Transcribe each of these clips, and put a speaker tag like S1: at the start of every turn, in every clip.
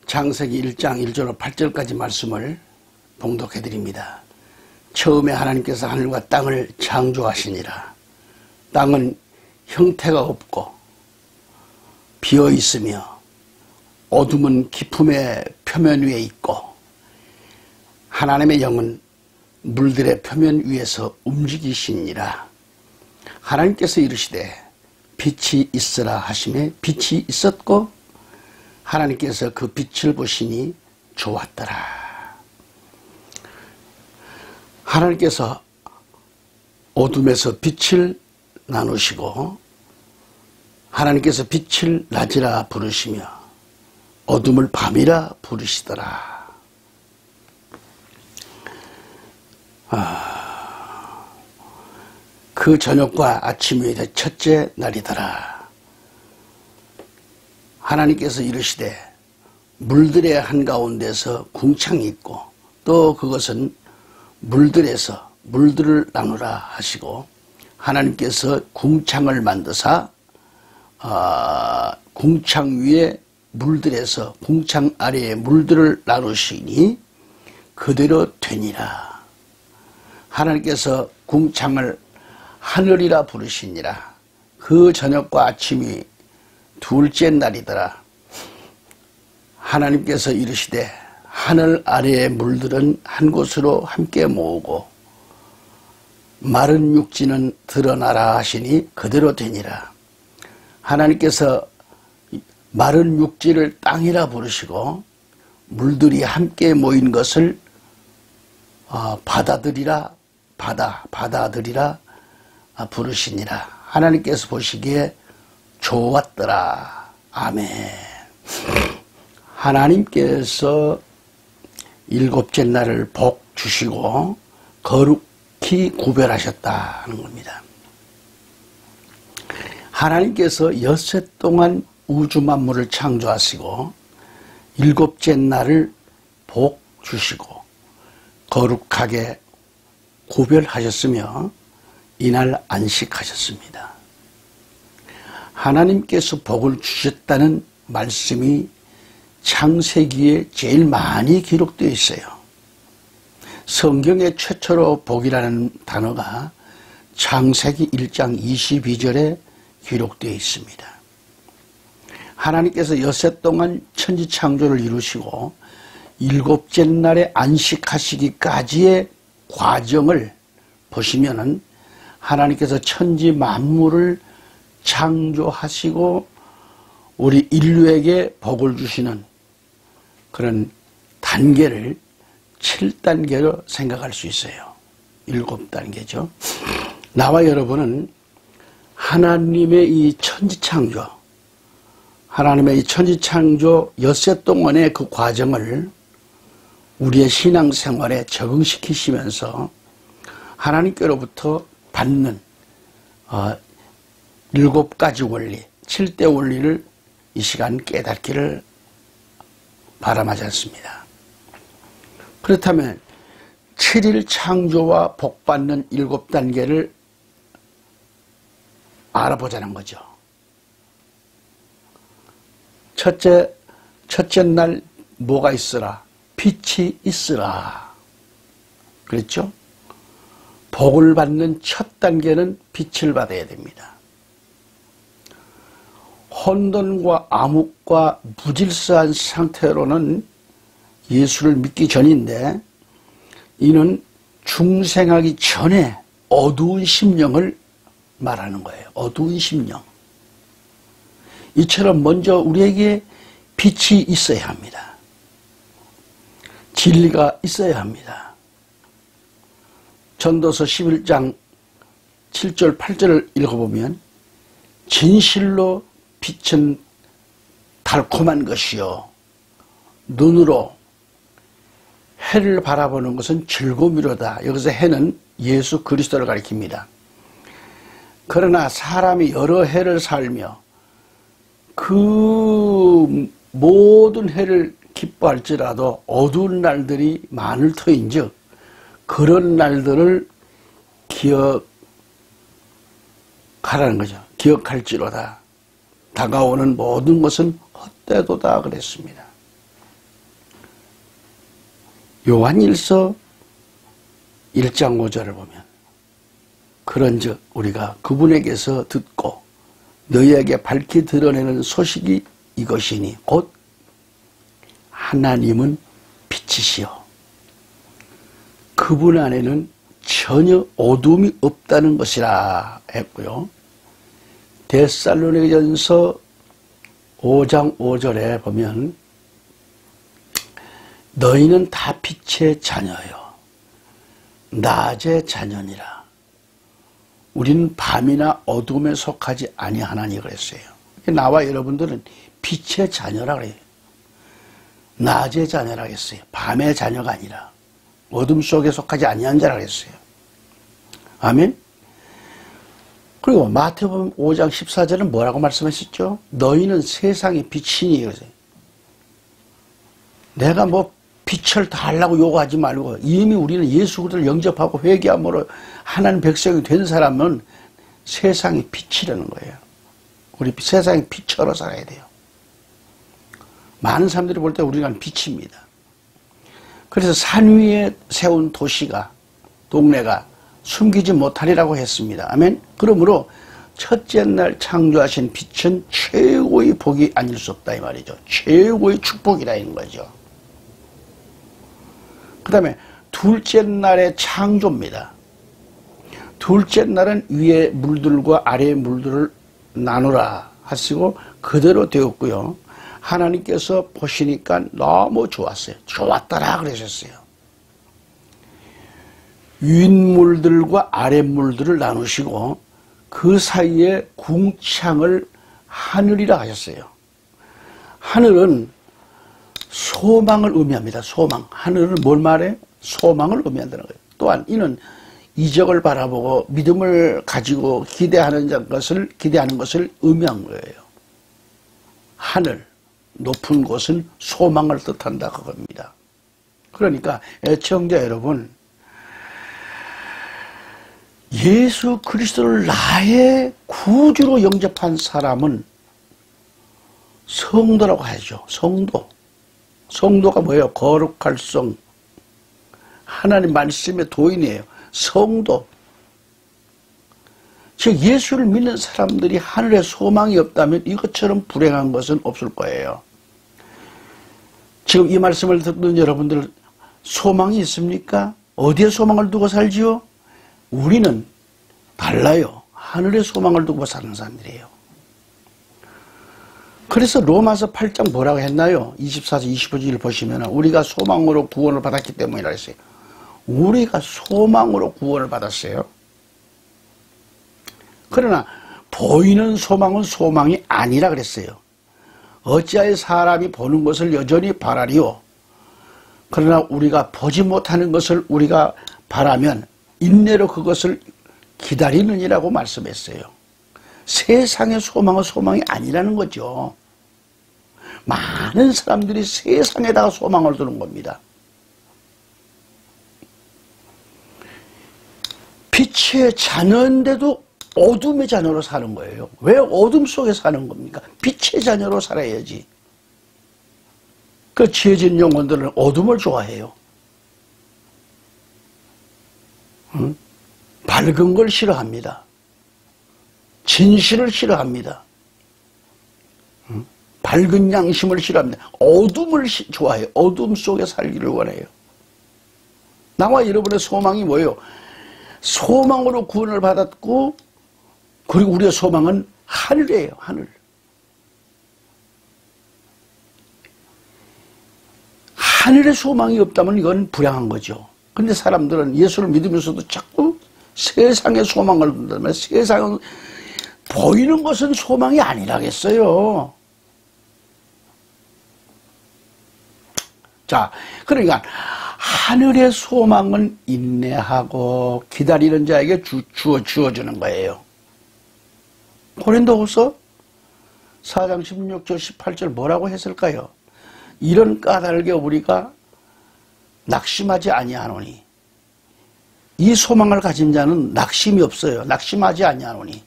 S1: 창세기 1장 1절로 8절까지 말씀을 봉독해 드립니다. 처음에 하나님께서 하늘과 땅을 창조하시니라. 땅은 형태가 없고 비어 있으며 어둠은 깊음의 표면 위에 있고 하나님의 영은 물들의 표면 위에서 움직이시니라. 하나님께서 이르시되 빛이 있으라 하시매 빛이 있었고 하나님께서 그 빛을 보시니 좋았더라. 하나님께서 어둠에서 빛을 나누시고 하나님께서 빛을 낮이라 부르시며 어둠을 밤이라 부르시더라. 그 저녁과 아침이 첫째 날이더라. 하나님께서 이르시되 물들의 한가운데서 궁창이 있고 또 그것은 물들에서 물들을 나누라 하시고 하나님께서 궁창을 만드사 궁창 위에 물들에서 궁창 아래에 물들을 나누시니 그대로 되니라. 하나님께서 궁창을 하늘이라 부르시니라. 그 저녁과 아침이 둘째 날이더라. 하나님께서 이르시되 하늘 아래의 물들은 한 곳으로 함께 모으고 마른 육지는 드러나라 하시니 그대로 되니라. 하나님께서 마른 육지를 땅이라 부르시고 물들이 함께 모인 것을 바다들이라 부르시니라. 하나님께서 보시기에 좋았더라. 아멘. 하나님께서 일곱째 날을 복 주시고 거룩히 구별하셨다는 겁니다. 하나님께서 엿새 동안 우주 만물을 창조하시고 일곱째 날을 복 주시고 거룩하게 구별하셨으며 이날 안식하셨습니다. 하나님께서 복을 주셨다는 말씀이 창세기에 제일 많이 기록되어 있어요. 성경의 최초로 복이라는 단어가 창세기 1장 22절에 기록되어 있습니다. 하나님께서 엿새 동안 천지 창조를 이루시고 일곱째 날에 안식하시기까지의 과정을 보시면은 하나님께서 천지 만물을 창조하시고 우리 인류에게 복을 주시는 그런 단계를 7단계로 생각할 수 있어요. 7단계죠. 나와 여러분은 하나님의 이 천지창조, 하나님의 이 천지창조 엿새 동안의 그 과정을 우리의 신앙생활에 적응시키시면서 하나님께로부터 받는 7가지 원리, 7대 원리를 이 시간 깨닫기를 바람하지 않습니다. 그렇다면 7일 창조와 복받는 7단계를 알아보자는 거죠. 첫째 날 뭐가 있으라? 빛이 있으라. 그랬죠? 복을 받는 첫 단계는 빛을 받아야 됩니다. 혼돈과 암흑과 무질서한 상태로는 예수를 믿기 전인데 이는 중생하기 전에 어두운 심령을 말하는 거예요. 어두운 심령. 이처럼 먼저 우리에게 빛이 있어야 합니다. 진리가 있어야 합니다. 전도서 11장 7절 8절을 읽어보면 진실로 빛은 달콤한 것이요 눈으로 해를 바라보는 것은 즐거움이로다. 여기서 해는 예수 그리스도를 가리킵니다. 그러나 사람이 여러 해를 살며 그 모든 해를 기뻐할지라도 어두운 날들이 많을 터인즉 그런 날들을 기억하라는 거죠. 기억할지로다. 다가오는 모든 것은 헛되도다 그랬습니다. 요한일서 1장 5절을 보면 그런즉 우리가 그분에게서 듣고 너희에게 밝히 드러내는 소식이 이것이니 곧 하나님은 빛이시여 그분 안에는 전혀 어둠이 없다는 것이라 했고요. 데살로니가전서 5장 5절에 보면 너희는 다 빛의 자녀요 낮의 자녀니라 우리는 밤이나 어둠에 속하지 아니하나니 그랬어요. 나와 여러분들은 빛의 자녀라 그래요. 낮의 자녀라 했어요. 밤의 자녀가 아니라 어둠 속에 속하지 아니한 자라 그랬어요. 아멘. 그리고 마태복음 5장 14절은 뭐라고 말씀하셨죠? 너희는 세상의 빛이니 그러세요. 내가 뭐 빛을 달라고 요구하지 말고 이미 우리는 예수 그리스도를 영접하고 회개함으로 하나님 백성이 된 사람은 세상의 빛이라는 거예요. 우리 세상의 빛으로 살아야 돼요. 많은 사람들이 볼 때 우리가 빛입니다. 그래서 산 위에 세운 도시가 동네가 숨기지 못하리라고 했습니다. 아멘. 그러므로 첫째 날 창조하신 빛은 최고의 복이 아닐 수 없다 이 말이죠. 최고의 축복이라는 거죠. 그 다음에 둘째 날의 창조입니다. 둘째 날은 위에 물들과 아래의 물들을 나누라 하시고 그대로 되었고요. 하나님께서 보시니까 너무 좋았어요. 좋았더라 그러셨어요. 윗물들과 아랫물들을 나누시고 그 사이에 궁창을 하늘이라 하셨어요. 하늘은 소망을 의미합니다. 소망. 하늘은 뭘 말해? 소망을 의미한다는 거예요. 또한 이는 이적을 바라보고 믿음을 가지고 기대하는 것을 의미한 거예요. 하늘, 높은 곳은 소망을 뜻한다 그겁니다. 그러니까 애청자 여러분, 예수 그리스도를 나의 구주로 영접한 사람은 성도라고 하죠. 성도. 성도가 뭐예요? 거룩할 성. 하나님 말씀의 도인이에요. 성도. 즉 예수를 믿는 사람들이 하늘에 소망이 없다면 이것처럼 불행한 것은 없을 거예요. 지금 이 말씀을 듣는 여러분들 소망이 있습니까? 어디에 소망을 두고 살지요? 우리는 달라요. 하늘에 소망을 두고 사는 사람들이에요. 그래서 로마서 8장 뭐라고 했나요? 24절 25절을 보시면 우리가 소망으로 구원을 받았기 때문이라 했어요. 우리가 소망으로 구원을 받았어요. 그러나 보이는 소망은 소망이 아니라 그랬어요. 어찌하여 사람이 보는 것을 여전히 바라리요. 그러나 우리가 보지 못하는 것을 우리가 바라면 인내로 그것을 기다리느니라고 말씀했어요. 세상의 소망은 소망이 아니라는 거죠. 많은 사람들이 세상에다가 소망을 두는 겁니다. 빛의 자녀인데도 어둠의 자녀로 사는 거예요. 왜 어둠 속에 사는 겁니까? 빛의 자녀로 살아야지. 그 지혜진 영혼들은 어둠을 좋아해요. 응? 밝은 걸 싫어합니다. 진실을 싫어합니다. 응? 밝은 양심을 싫어합니다. 어둠을 좋아해요. 어둠 속에 살기를 원해요. 나와 여러분의 소망이 뭐예요? 소망으로 구원을 받았고 그리고 우리의 소망은 하늘이에요. 하늘. 하늘에 소망이 없다면 이건 불행한 거죠. 근데 사람들은 예수를 믿으면서도 자꾸 세상에 소망을 둔다면 세상은 보이는 것은 소망이 아니라겠어요. 자, 그러니까 하늘의 소망은 인내하고 기다리는 자에게 주어주는 거예요. 고린도후서 4장 16절 18절 뭐라고 했을까요? 이런 까닭에 우리가 낙심하지 아니하노니 이 소망을 가진 자는 낙심이 없어요. 낙심하지 아니하노니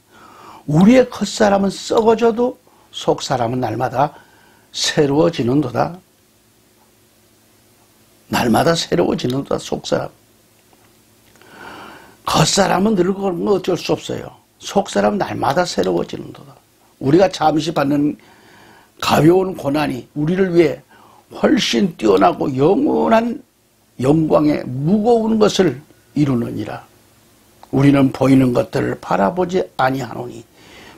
S1: 우리의 겉사람은 썩어져도 속사람은 날마다 새로워지는도다. 날마다 새로워지는도다. 속사람. 겉사람은 늙어가는 건 어쩔 수 없어요. 속사람은 날마다 새로워지는도다. 우리가 잠시 받는 가벼운 고난이 우리를 위해 훨씬 뛰어나고 영원한 영광의 무거운 것을 이루느니라. 우리는 보이는 것들을 바라보지 아니하노니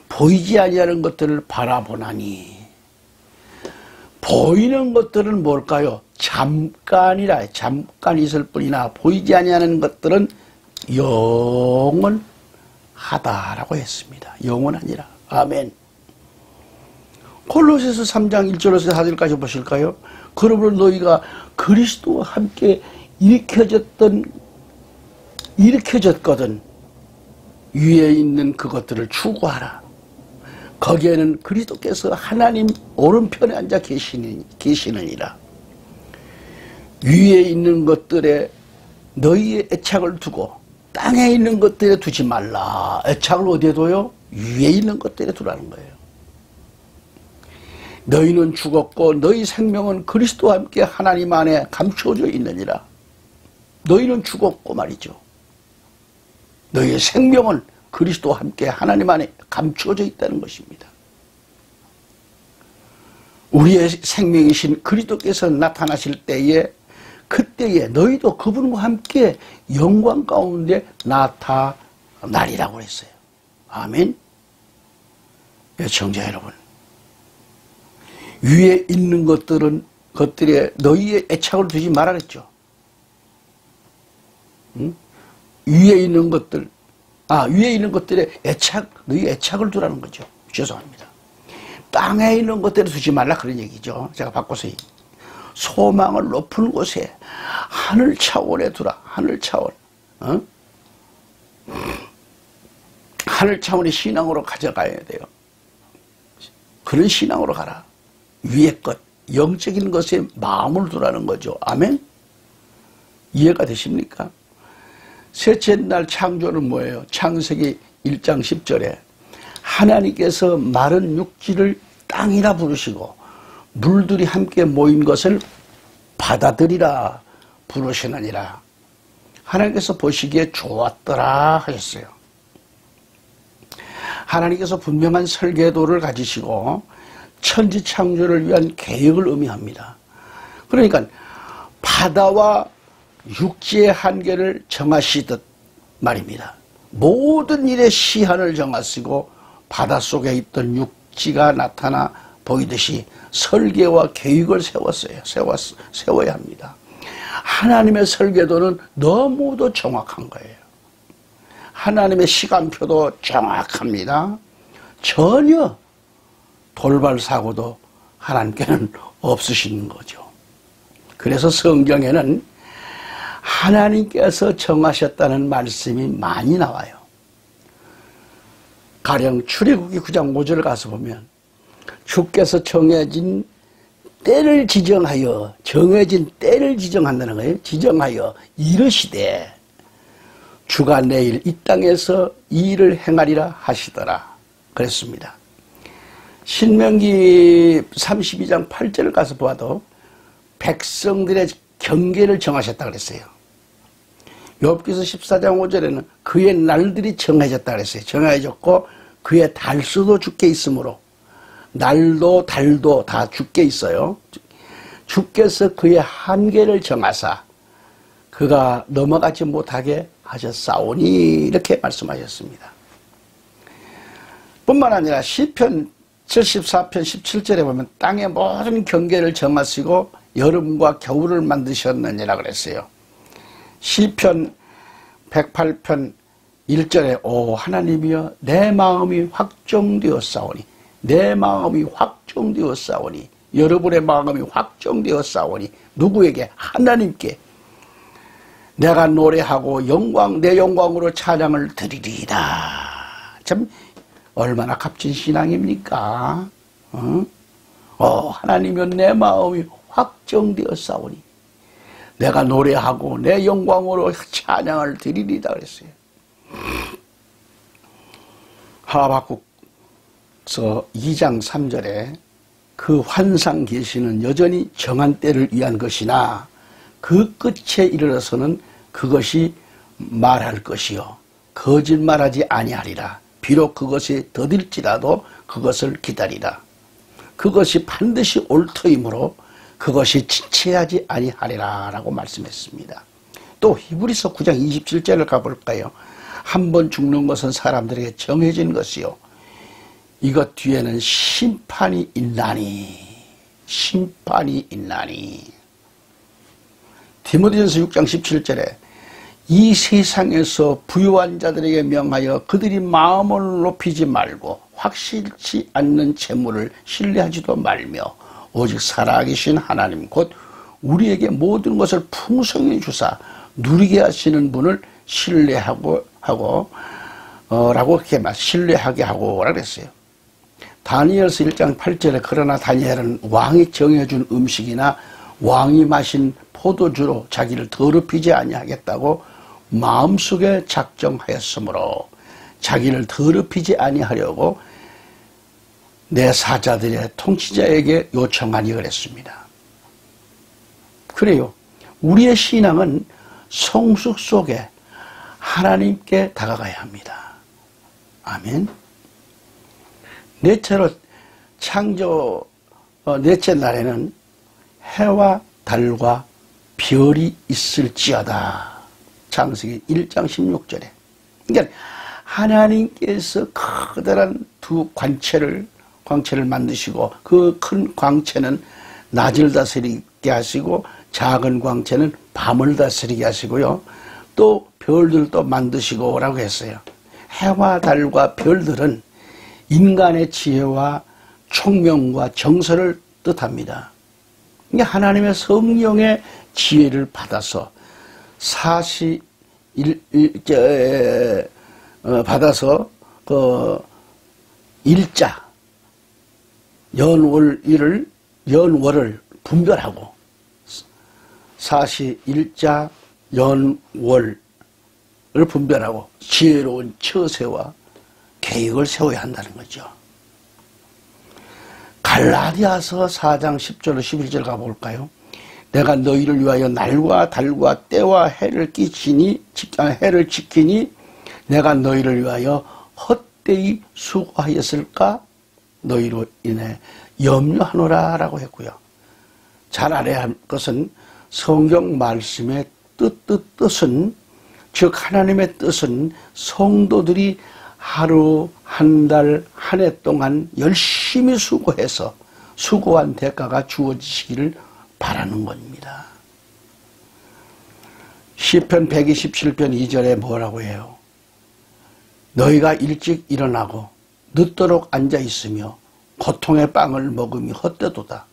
S1: 보이지 아니하는 것들을 바라보나니. 보이는 것들은 뭘까요? 잠깐이라. 잠깐 있을 뿐이나 보이지 아니하는 것들은 영원하다라고 했습니다. 영원하니라. 아멘. 골로새서 3장 1절에서 4절까지 보실까요? 그러므로 너희가 그리스도와 함께 일으켜졌거든 위에 있는 그것들을 추구하라. 거기에는 그리스도께서 하나님 오른편에 앉아 계시느니라. 위에 있는 것들에 너희의 애착을 두고 땅에 있는 것들에 두지 말라. 애착을 어디에 둬요? 위에 있는 것들에 두라는 거예요. 너희는 죽었고 너희 생명은 그리스도와 함께 하나님 안에 감추어져 있느니라. 너희는 죽었고 말이죠. 너희의 생명은 그리스도와 함께 하나님 안에 감추어져 있다는 것입니다. 우리의 생명이신 그리스도께서 나타나실 때에 그때에 너희도 그분과 함께 영광 가운데 나타나리라고 했어요. 아멘. 시청자 여러분, 위에 있는 것들에 너희의 애착을 두지 말라 그랬죠. 응? 위에 있는 것들에 너희 애착을 두라는 거죠. 죄송합니다. 땅에 있는 것들에 두지 말라 그런 얘기죠. 제가 바꿔서 소망을 높은 곳에 하늘 차원에 두라. 하늘 차원. 하늘 차원의 신앙으로 가져가야 돼요. 그런 신앙으로 가라. 위의 것, 영적인 것에 마음을 두라는 거죠. 아멘? 이해가 되십니까? 셋째 날 창조는 뭐예요? 창세기 1장 10절에 하나님께서 마른 육지를 땅이라 부르시고 물들이 함께 모인 것을 바다들이라 부르시느니라. 하나님께서 보시기에 좋았더라 하셨어요. 하나님께서 분명한 설계도를 가지시고 천지 창조를 위한 계획을 의미합니다. 그러니까 바다와 육지의 한계를 정하시듯 말입니다. 모든 일의 시한을 정하시고 바닷속에 있던 육지가 나타나 보이듯이 설계와 계획을 세워야 합니다. 하나님의 설계도는 너무도 정확한 거예요. 하나님의 시간표도 정확합니다. 전혀 돌발 사고도 하나님께는 없으신 거죠. 그래서 성경에는 하나님께서 정하셨다는 말씀이 많이 나와요. 가령 출애굽기 9장 5절을 가서 보면 주께서 정해진 때를 지정한다는 거예요. 지정하여 이르시되 주가 내일 이 땅에서 이 일을 행하리라 하시더라 그랬습니다. 신명기 32장 8절을 가서 보아도 백성들의 경계를 정하셨다 그랬어요. 욥기서 14장 5절에는 그의 날들이 정해졌다 그랬어요. 정해졌고 그의 달수도 주께 있으므로 날도 달도 다 주께 있어요. 주께서 그의 한계를 정하사 그가 넘어가지 못하게 하셨사오니 이렇게 말씀하셨습니다. 뿐만 아니라 시편 74편 17절에 보면 땅의 모든 경계를 정하시고 여름과 겨울을 만드셨느니라 그랬어요. 시편 108편 1절에 오 하나님이여 내 마음이 확정되었사오니 내 마음이 확정되었사오니 여러분의 마음이 확정되었사오니 누구에게? 하나님께 내가 노래하고 내 영광으로 찬양을 드리리이다. 참 얼마나 값진 신앙입니까? 하나님이여 내 마음이 확정되었사오니 내가 노래하고 내 영광으로 찬양을 드리리다 그랬어요. 하박국서 2장 3절에 그 환상 계시는 여전히 정한 때를 위한 것이나 그 끝에 이르러서는 그것이 말할 것이요 거짓말하지 아니하리라. 비록 그것이 더딜지라도 그것을 기다리라. 그것이 반드시 옳더이므로 그것이 지체하지 아니하리라 라고 말씀했습니다. 또 히브리서 9장 27절을 가볼까요? 한 번 죽는 것은 사람들에게 정해진 것이요 이것 뒤에는 심판이 있나니. 심판이 있나니. 디모데전서 6장 17절에 이 세상에서 부유한 자들에게 명하여 그들이 마음을 높이지 말고 확실치 않는 재물을 신뢰하지도 말며 오직 살아계신 하나님 곧 우리에게 모든 것을 풍성히 주사 누리게 하시는 분을 신뢰하고 라고 그렇게 신뢰하게 하고 라고 그랬어요. 다니엘서 1장 8절에 그러나 다니엘은 왕이 정해준 음식이나 왕이 마신 포도주로 자기를 더럽히지 아니하겠다고 마음속에 작정하였으므로 자기를 더럽히지 아니하려고 내 사자들의 통치자에게 요청하니 그랬습니다. 그래요. 우리의 신앙은 성숙 속에 하나님께 다가가야 합니다. 아멘. 넷째로 창조 넷째 날에는 해와 달과 별이 있을지어다. 창세기 1장 16절에. 그러니까 하나님께서 커다란 두 광채를 만드시고 그 큰 광채는 낮을 다스리게 하시고 작은 광채는 밤을 다스리게 하시고요. 또 별들도 만드시고 라고 했어요. 해와 달과 별들은 인간의 지혜와 총명과 정서를 뜻합니다. 그러니까 하나님의 성령의 지혜를 받아서 받아서 그 일자 연월을 분별하고 사시일자 연월을 분별하고 지혜로운 처세와 계획을 세워야 한다는 거죠. 갈라디아서 4장 10절로 11절 가볼까요? 내가 너희를 위하여 날과 달과 때와 해를 지키니 내가 너희를 위하여 헛되이 수고하였을까? 너희로 인해 염려하노라 라고 했고요. 잘 알아야 할 것은 성경 말씀의 뜻은 즉 하나님의 뜻은 성도들이 하루, 한 달, 한 해 동안 열심히 수고해서 수고한 대가가 주어지시기를 바라는 겁니다. 시편 127편 2절에 뭐라고 해요? 너희가 일찍 일어나고 늦도록 앉아있으며 고통의 빵을 먹음이 헛되도다.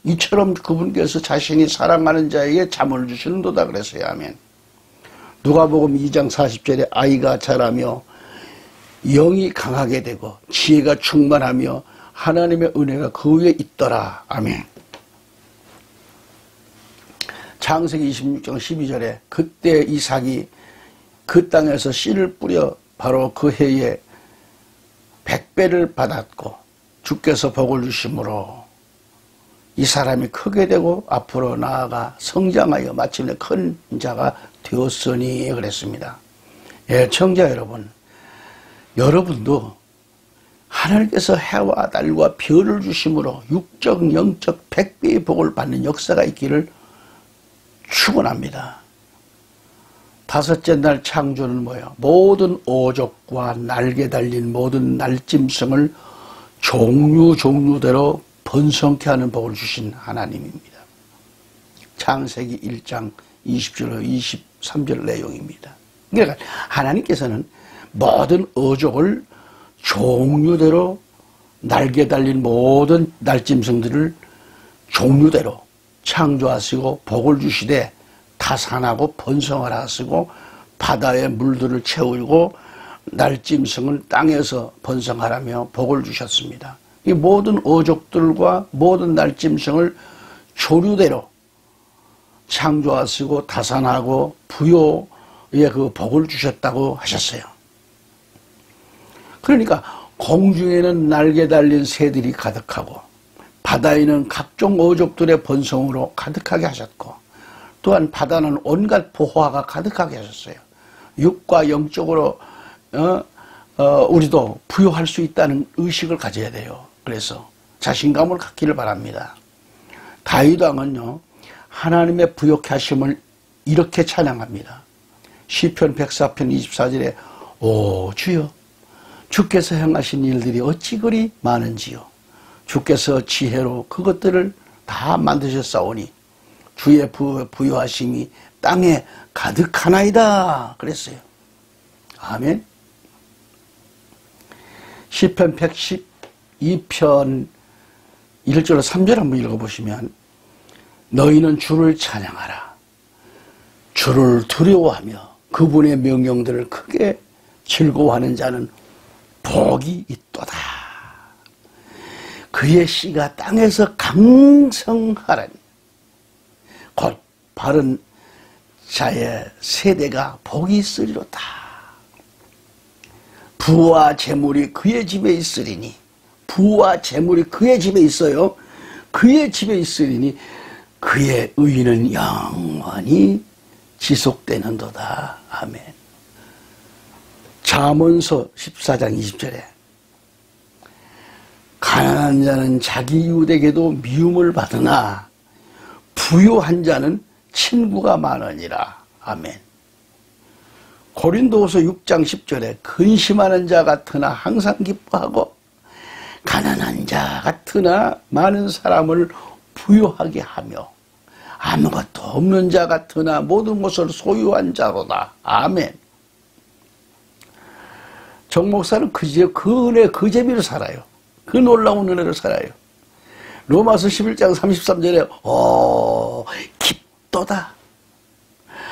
S1: 이처럼 그분께서 자신이 사랑하는 자에게 잠을 주시는도다 그랬어요. 아멘. 누가복음 2장 40절에 아이가 자라며 영이 강하게 되고 지혜가 충만하며 하나님의 은혜가 그 위에 있더라. 아멘. 창세기 26장 12절에 그때 이삭이 그 땅에서 씨를 뿌려 바로 그 해에 100배를 받았고 주께서 복을 주심으로 이 사람이 크게 되고 앞으로 나아가 성장하여 마침내 큰 자가 되었으니 그랬습니다. 애청자 여러분, 여러분도 하나님께서 해와 달과 별을 주심으로 육적 영적 100배의 복을 받는 역사가 있기를 축원합니다. 다섯째 날 창조는 뭐예요? 모든 어족과 날개 달린 모든 날짐승을 종류대로 번성케 하는 복을 주신 하나님입니다. 창세기 1장 20절 23절 내용입니다. 그러니까 하나님께서는 모든 어족을 종류대로 날개 달린 모든 날짐승들을 종류대로 창조하시고 복을 주시되 다산하고 번성을 하시고 바다의 물들을 채우고 날짐승은 땅에서 번성하라며 복을 주셨습니다. 이 모든 어족들과 모든 날짐승을 조류대로 창조하시고 다산하고 부요의 그 복을 주셨다고 하셨어요. 그러니까 공중에는 날개 달린 새들이 가득하고 바다에는 각종 어족들의 번성으로 가득하게 하셨고 또한 바다는 온갖 보화가 가득하게 하셨어요. 육과 영적으로 우리도 부여할 수 있다는 의식을 가져야 돼요. 그래서 자신감을 갖기를 바랍니다. 다윗 왕은요, 하나님의 부욕케 하심을 이렇게 찬양합니다. 시편 104편 24절에 오 주여, 주께서 행하신 일들이 어찌 그리 많은지요. 주께서 지혜로 그것들을 다 만드셨사오니 주의 부요하심이 땅에 가득하나이다 그랬어요. 아멘. 시편 112편 1절 3절 한번 읽어보시면 너희는 주를 찬양하라. 주를 두려워하며 그분의 명령들을 크게 즐거워하는 자는 복이 있도다. 그의 씨가 땅에서 강성하라니. 곧 바른 자의 세대가 복이 있으리로다. 부와 재물이 그의 집에 있으리니. 부와 재물이 그의 집에 있어요. 그의 집에 있으리니 그의 의는 영원히 지속되는도다. 아멘. 잠언서 14장 20절에 가난한 자는 자기 이웃에게도 미움을 받으나 부유한 자는 친구가 많으니라. 아멘. 고린도후서 6장 10절에 근심하는 자 같으나 항상 기뻐하고 가난한 자 같으나 많은 사람을 부유하게 하며 아무것도 없는 자 같으나 모든 것을 소유한 자로다. 아멘. 정 목사는 그 은혜, 그 재미로 살아요. 그 놀라운 은혜로 살아요. 로마서 11장 33절에 깊도다.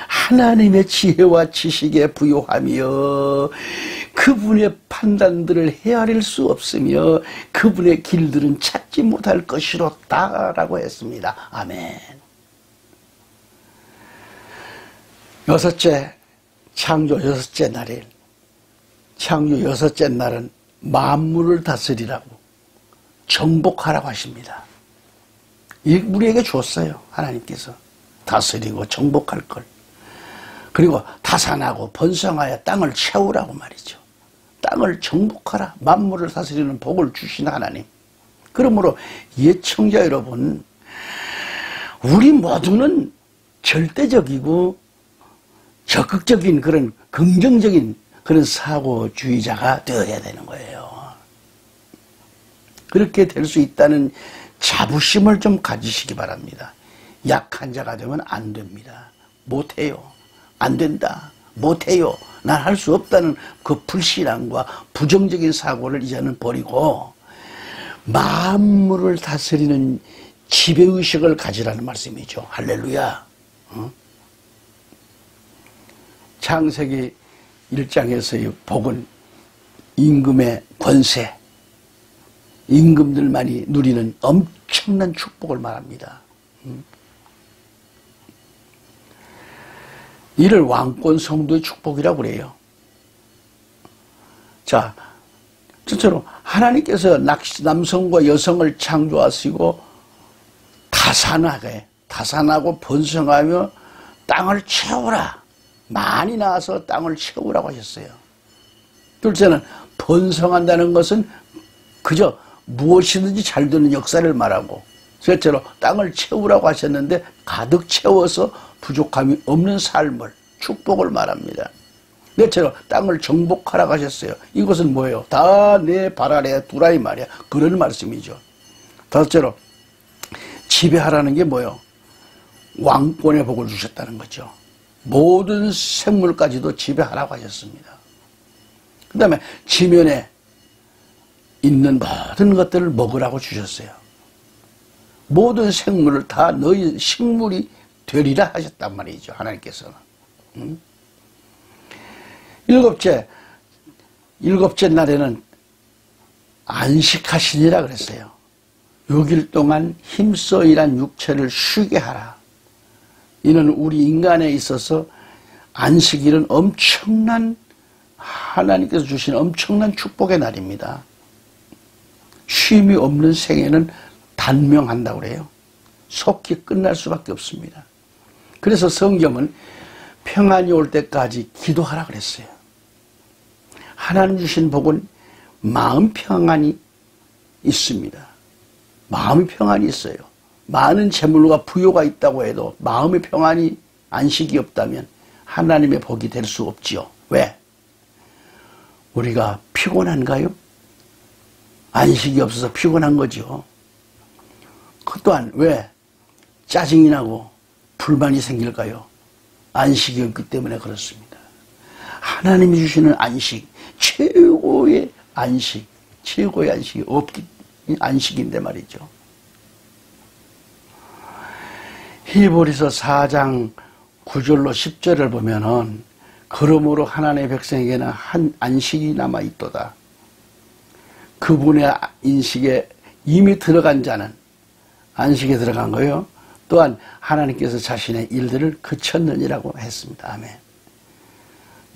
S1: 하나님의 지혜와 지식에 부요하며 그분의 판단들을 헤아릴 수 없으며 그분의 길들은 찾지 못할 것이로다 라고 했습니다. 아멘. 여섯째, 창조 여섯째 날일. 창조 여섯째 날은 만물을 다스리라고 정복하라고 하십니다. 우리에게 줬어요. 하나님께서 다스리고 정복할 걸. 그리고 다산하고 번성하여 땅을 채우라고 말이죠. 땅을 정복하라. 만물을 다스리는 복을 주신 하나님. 그러므로 예청자 여러분, 우리 모두는 절대적이고 적극적인 그런 긍정적인 그런 사고주의자가 되어야 되는 거예요. 그렇게 될 수 있다는 자부심을 좀 가지시기 바랍니다. 약한 자가 되면 안 됩니다. 못해요. 안 된다. 못해요. 난 할 수 없다는 그 불신앙과 부정적인 사고를 이제는 버리고 만물을 다스리는 지배의식을 가지라는 말씀이죠. 할렐루야. 창세기 1장에서의 복은 임금의 권세, 임금들만이 누리는 엄청난 축복을 말합니다. 이를 왕권 성도의 축복이라고 그래요. 자, 첫째로 하나님께서 남성과 여성을 창조하시고 다산하고 번성하며 땅을 채우라. 많이 나와서 땅을 채우라고 하셨어요. 둘째는 번성한다는 것은 그저 무엇이든지 잘 되는 역사를 말하고, 셋째로 땅을 채우라고 하셨는데 가득 채워서 부족함이 없는 삶을, 축복을 말합니다. 넷째로 땅을 정복하라고 하셨어요. 이것은 뭐예요? 다 내 발 아래 두라 이 말이야. 그런 말씀이죠. 다섯째로 지배하라는 게 뭐예요? 왕권의 복을 주셨다는 거죠. 모든 생물까지도 지배하라고 하셨습니다. 그 다음에 지면에 있는 모든 것들을 먹으라고 주셨어요. 모든 생물을 다 너희 식물이 되리라 하셨단 말이죠. 하나님께서는. 일곱째 날에는 안식하시니라 그랬어요. 6일 동안 힘써 일한 육체를 쉬게 하라. 이는 우리 인간에 있어서 안식일은 엄청난, 하나님께서 주신 엄청난 축복의 날입니다. 쉼이 없는 생애는 단명한다고 그래요. 속히 끝날 수밖에 없습니다. 그래서 성경은 평안이 올 때까지 기도하라 그랬어요. 하나님 주신 복은 마음 평안이 있습니다. 마음의 평안이 있어요. 많은 재물과 부요가 있다고 해도 마음의 평안이 안식이 없다면 하나님의 복이 될 수 없지요. 왜? 우리가 피곤한가요? 안식이 없어서 피곤한 거죠. 그 또한 왜 짜증이 나고 불만이 생길까요? 안식이 없기 때문에 그렇습니다. 하나님이 주시는 안식, 최고의 안식이 없기 안식인데 말이죠. 히브리서 4장 9절로 10절을 보면은 그러므로 하나님의 백성에게는 한 안식이 남아있도다. 그분의 인식에 이미 들어간 자는 안식에 들어간 거요. 또한 하나님께서 자신의 일들을 그쳤느니라고 했습니다. 아멘.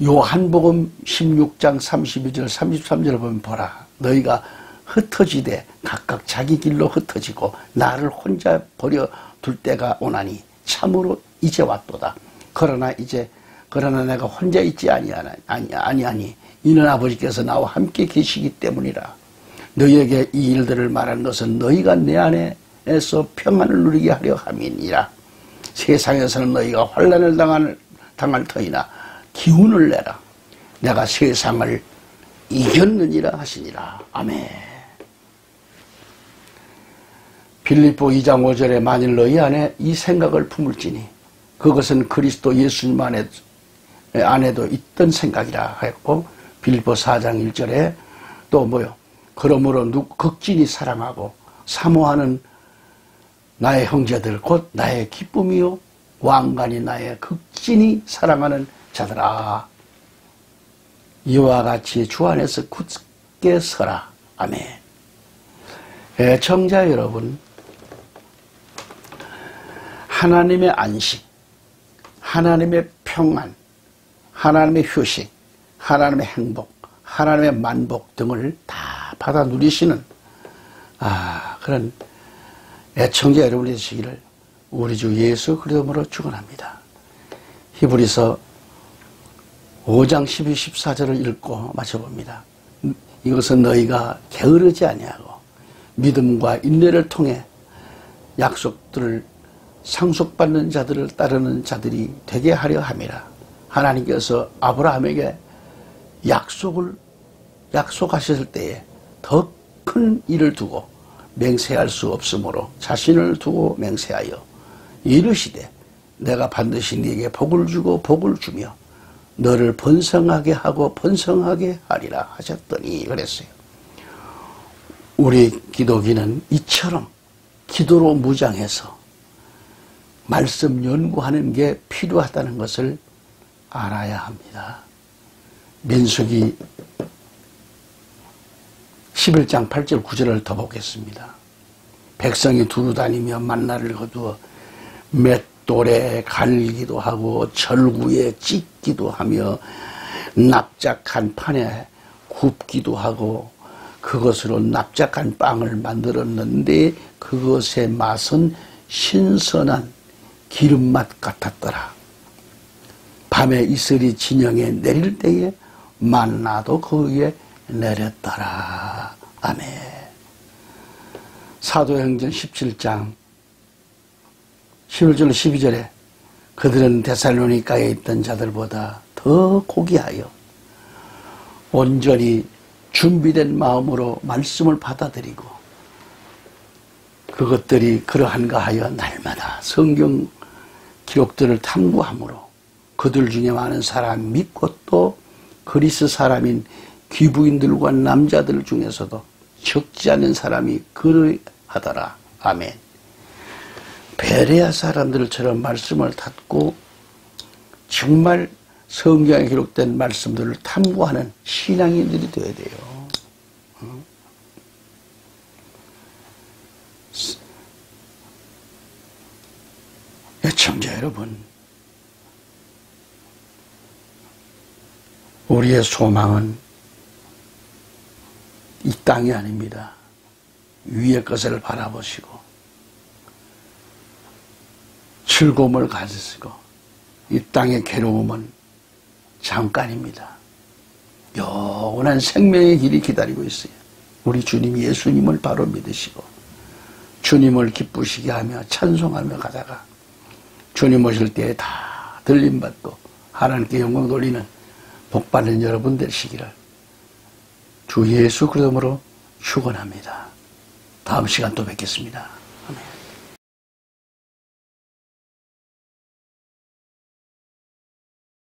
S1: 요한복음 16장 32절 33절을 보면 보라. 너희가 흩어지되 각각 자기 길로 흩어지고 나를 혼자 버려둘 때가 오나니 참으로 이제 왔도다. 그러나 내가 혼자 있지 아니하니 이는 아버지께서 나와 함께 계시기 때문이라. 너희에게 이 일들을 말하는 것은 너희가 내 안에서 평안을 누리게 하려 함이니라. 세상에서는 너희가 환난을 당할 터이나 기운을 내라. 내가 세상을 이겼느니라 하시니라. 아멘. 빌립보 2장 5절에 만일 너희 안에 이 생각을 품을지니 그것은 그리스도 예수님 안에도 있던 생각이라 했고, 빌립보 4장 1절에 또 뭐요? 그러므로 극진히 사랑하고 사모하는 나의 형제들 곧 나의 기쁨이요 왕관이 나의 극진히 사랑하는 자들아, 이와 같이 주 안에서 굳게 서라. 아멘. 애청자 여러분, 하나님의 안식, 하나님의 평안, 하나님의 휴식, 하나님의 행복, 하나님의 만복 등을 다 받아 누리시는 그런 애청자 여러분이 되시기를 우리 주 예수 그리스도로 축원합니다. 히브리서 5장 12, 14절을 읽고 마쳐봅니다. 이것은 너희가 게으르지 아니하고 믿음과 인내를 통해 약속들을 상속받는 자들을 따르는 자들이 되게 하려 함이라. 하나님께서 아브라함에게 약속하셨을 때에 더 큰 일을 두고 맹세할 수 없으므로 자신을 두고 맹세하여 이르시되 내가 반드시 네게 복을 주고 복을 주며 너를 번성하게 하고 번성하게 하리라 하셨더니 그랬어요. 우리 기독인은 이처럼 기도로 무장해서 말씀 연구하는 게 필요하다는 것을 알아야 합니다. 민수기 11장 8절 9절을 더 보겠습니다. 백성이 두루 다니며 만나를 거두어 맷돌에 갈기도 하고 절구에 찢기도 하며 납작한 판에 굽기도 하고 그것으로 납작한 빵을 만들었는데 그것의 맛은 신선한 기름맛 같았더라. 밤에 이슬이 진영에 내릴 때에 만나도 그 위에 내렸더라. 아멘. 사도행전 17장 11절 12절에 그들은 데살로니가에 있던 자들보다 더 고귀하여 온전히 준비된 마음으로 말씀을 받아들이고 그것들이 그러한가 하여 날마다 성경 기록들을 탐구함으로 그들 중에 많은 사람 믿고 또 그리스 사람인 귀부인들과 남자들 중에서도 적지 않은 사람이 그러하더라. 아멘. 베레아 사람들처럼 말씀을 닫고 정말 성경에 기록된 말씀들을 탐구하는 신앙인들이 되어야 돼요. 애청자 여러분, 우리의 소망은 이 땅이 아닙니다. 위의 것을 바라보시고 즐거움을 가지시고 이 땅의 괴로움은 잠깐입니다. 영원한 생명의 길이 기다리고 있어요. 우리 주님 예수님을 바로 믿으시고 주님을 기쁘시게 하며 찬송하며 가다가 주님 오실 때에 다 들림받고 하나님께 영광 돌리는 복받는 여러분 되시기를 주 예수 그리스도로 축원합니다. 다음 시간 또 뵙겠습니다.